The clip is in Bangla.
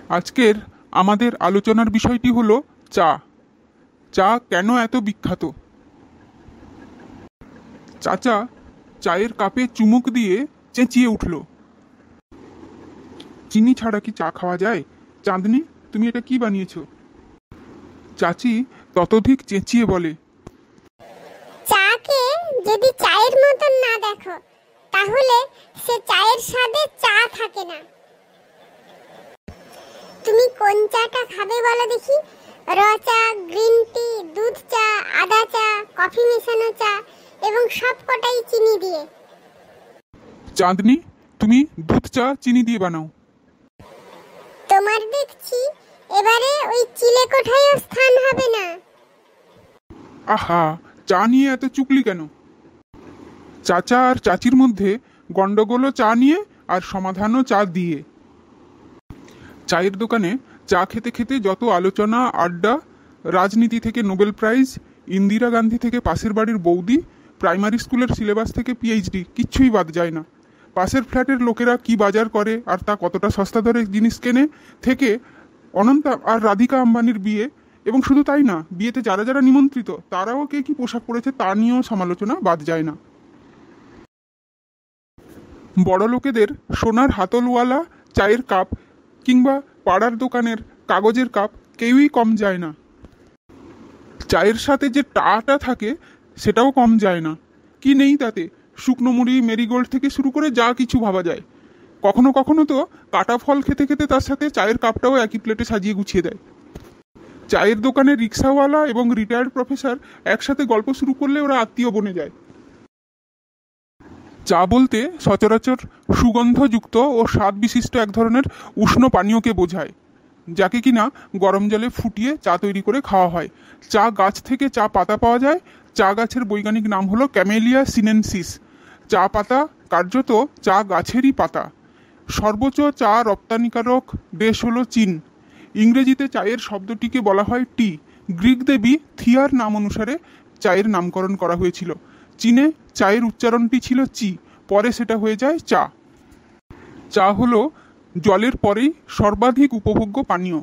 আজকের আমাদের আলোচনার বিষয়টি হলো চা। চা কেন এত বিখ্যাত? চাচা চায়ের কাপে চুমুক দিয়ে চেঁচিয়ে উঠল, চিনি ছাড়া কি চা খাওয়া যায়? চাঁদনি, তুমি এটা কি বানিয়েছো? চাচি ততোধিক চেঁচিয়ে বলে, চাকে যদি চায়ের মতন না দেখো তাহলে সে চায়ের স্বাদে চা থাকে না। তুমি কোন চাটা খাবে বলো দেখি? র চা, গ্রিন টি, দুধ চা, আদা চা, কফি মেশানো চা এবং সবকটাই চিনি দিয়ে। চাঁদনি, তুমি দুধ চা চিনি দিয়ে বানাও। তোমার দেখছি এবারে ওই চিলে কোঠায়ও স্থান হবে না। আহা, চা নিয়ে এত চুকলি কেন? চাচা আর চাচির মধ্যে গন্ডগোলও চা নিয়ে আর সমাধানও চা দিয়ে। চায়ের দোকানে চা খেতে খেতে যত আলোচনা আড্ডা, রাজনীতি থেকে নোবেল প্রাইজ, ইন্দিরা গান্ধী থেকে পাশের বাড়ির বৌদি, প্রাইমারি স্কুলের সিলেবাস থেকে পিএইচডি, কিচ্ছুই বাদ যায় না। পাশের ফ্ল্যাটের লোকেরা কি বাজার করে আর তা কতটা সস্তা দরে জিনিস কেনে থেকে অনন্ত আর রাধিকা আম্বানির বিয়ে, এবং শুধু তাই না, বিয়েতে যারা যারা নিমন্ত্রিত তারাও কে কি পোশাক পরেছে তা নিয়েও সমালোচনা বাদ যায় না। বড় লোকেদের সোনার হাতলওয়ালা চায়ের কাপ কিংবা পাড়ার দোকানের কাগজের কাপ কেউই কম যায় না। চায়ের সাথে যে টাটা থাকে সেটাও কম যায় না। কি নেই তাতে? শুকনো মুড়ি, মেরিগোল্ড থেকে শুরু করে যা কিছু ভাবা যায়। কখনো কখনো তো কাটা ফল খেতে খেতে তার সাথে চায়ের কাপটাও একই প্লেটে সাজিয়ে গুছিয়ে দেয়। চায়ের দোকানে রিক্সাওয়ালা এবং রিটায়ার্ড প্রফেসর একসাথে গল্প শুরু করলে ওরা আত্মীয় বনে যায়। চা বলতে সচরাচর সুগন্ধযুক্ত ও স্বাদ বিশিষ্ট এক ধরনের উষ্ণ পানীয়কে বোঝায়, যাকে কিনা গরম জলে ফুটিয়ে চা তৈরি করে খাওয়া হয়। চা গাছ থেকে চা পাতা পাওয়া যায়। চা গাছের বৈজ্ঞানিক নাম হলো ক্যামেলিয়া সিনেনসিস। চা পাতা কার্যত চা গাছেরই পাতা। সর্বোচ্চ চা রপ্তানিকারক দেশ হলো চীন। ইংরেজিতে চায়ের শব্দটিকে বলা হয় টি। গ্রিক দেবী থিয়ার নাম অনুসারে চায়ের নামকরণ করা হয়েছিল। চীনে চায়ের উচ্চারণটি ছিল চি, পরে সেটা হয়ে যায় চা। চা হলো জলের পরেই সর্বাধিক উপভোগ্য পানীয়।